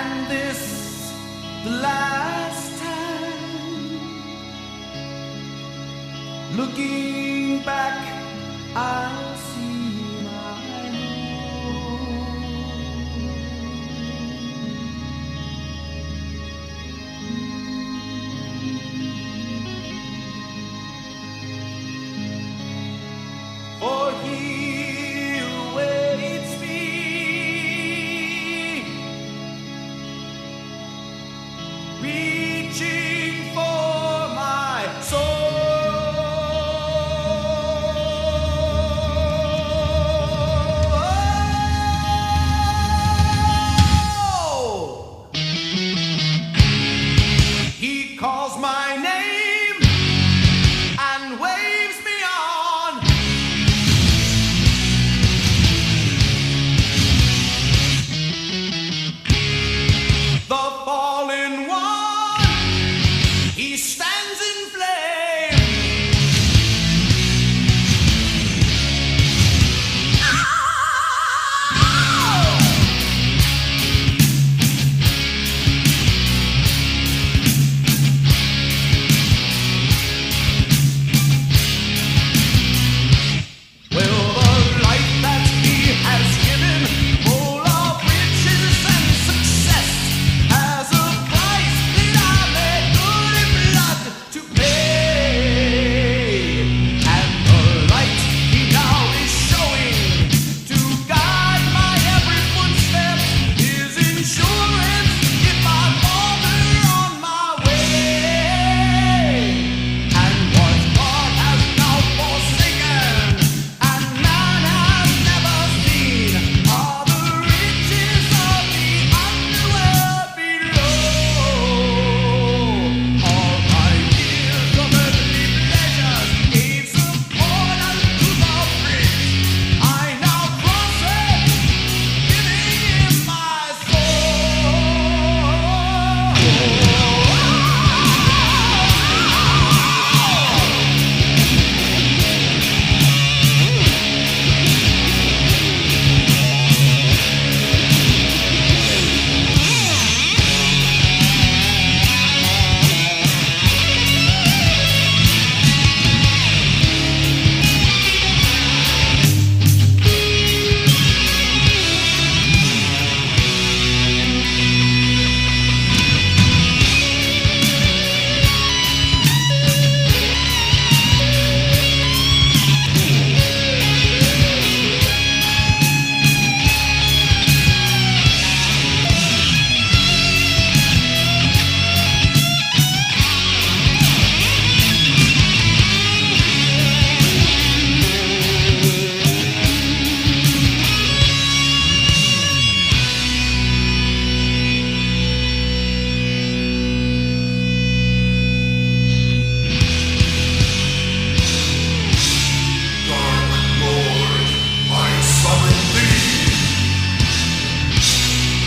And this the last time. Looking back, I'll see my home. For he awaits me, reaching for my soul. He calls my name and waves me on. The fallen one, he stands in flame. Well, the life that he has given, full of riches and success, has a price that I made good in blood to pay. And the light he now is showing to guide my every footstep is insurance if I falter on my way. And what God has now forsaken and man has never seen are the riches of the underworld below. All my years of earthly pleasures gave support unto the rich. I now cross it, giving him my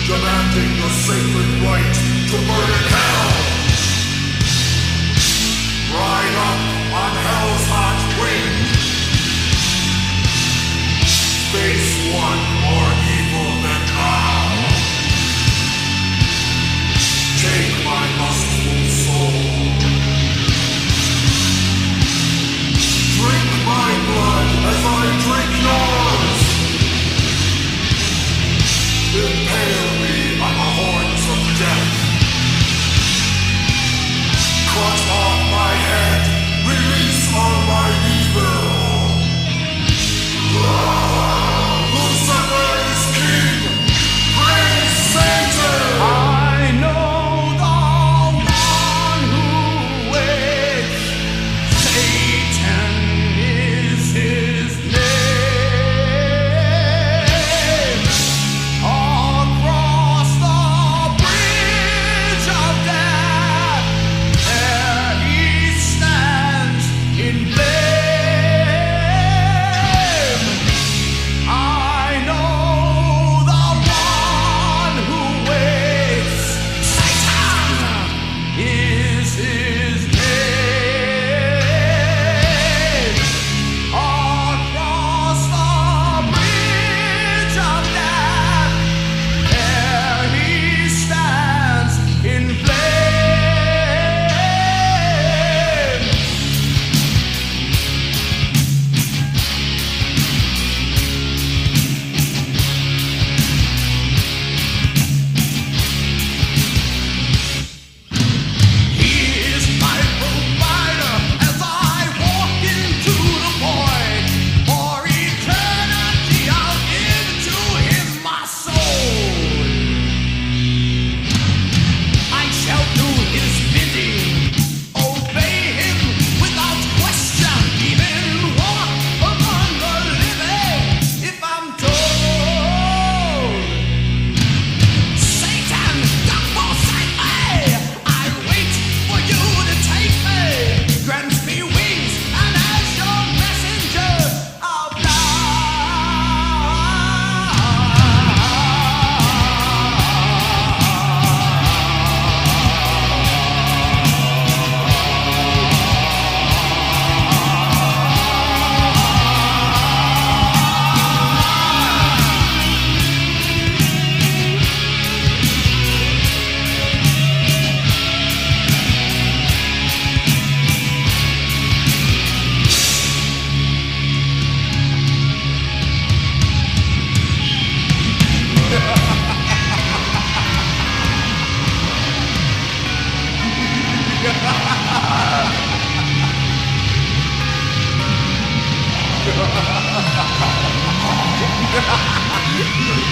demanding the sacred right to burn in hell. Ride up on hell's hot wind. Face one more evil than thou. Take my lustful soul. Drink my blood as I drink yours. Impale me on the horns of death.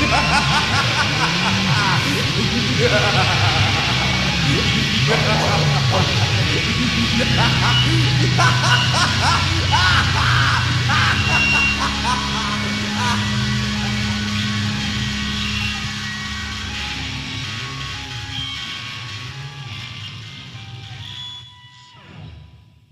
Ha ha ha!